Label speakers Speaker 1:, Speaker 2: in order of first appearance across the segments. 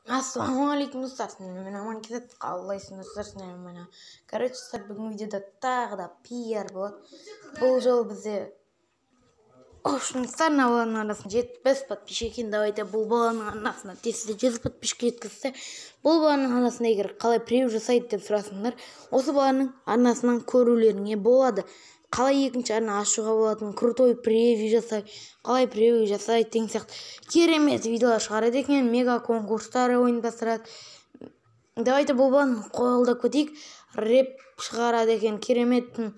Speaker 1: Ассалаумағалейкум достар, мен аман кетеді, қалайсың достар, сіздермен. Короче, бүгін видеода тағы да пиар болады. Бұл жолы бізде Ошыңыздар баланың арасында 70 подписчик екен. Давайте бұл баланың арасына тезде 100 подписчик жеткізсе, бұл баланың арасында егер қалай превью жасайды деп сұрасыңдар, осы баланың арнасынан көрулеріңе болады. Қалай екінші арна ашуға болатын, крутой превью жасай, қалай превью жасайды деген сияқты керемет видеолар шығарады екен, мега конкурстар ойындастырады. Давайте бұл баланы қолдап кетейік. Рэп шығарады екен, кереметтің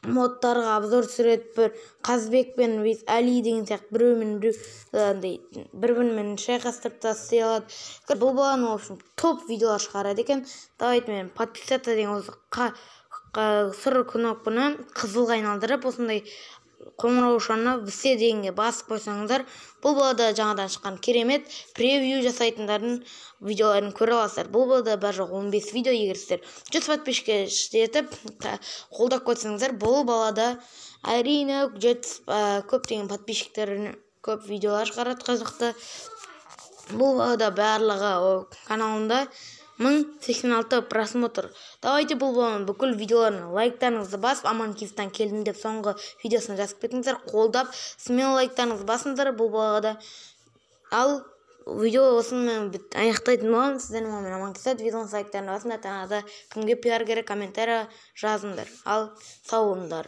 Speaker 1: модтарға обзор түсіреді. Бір Қазбек пен Әли деген сияқты бір-бірімен шайқастырып тастай алады. Бұл баланы топ видеолар шығарады екен. Давайте мен подписаться деген осы сыр кнопканы қызылға айналдырып, осындай қоңыраушаны все дегенге басып қойсаңыздар, бұл балада жаңадан шыққан керемет превью жасайтындардың видеоларын көре аласыздар. Бұл балада бар жоқ 15 видео, егер сіздер 100 подписчикке жетіп қолдап қойсаңыздар, бұл балада әрине көптеген подписчиктерін көп видеолар шығарады қызықты. Бұл балада барлығы каналында 1086 просмотр. Давайте бұл баланың бүкіл видеоларын лайктарыңызды басып, Аманкелдіден келдім деп соңғы видеосын жазып кетіңіздер, қолдап смело лайктарыңызды басыңыздар бұл балада. Ал видео осымен аяқтайтын боламын. Сіздердің мен Аманкелді, видеоның лайктарына басыңдар, тағы да кімге пиар керек комментария жазыңдар. Ал сау болыңдар.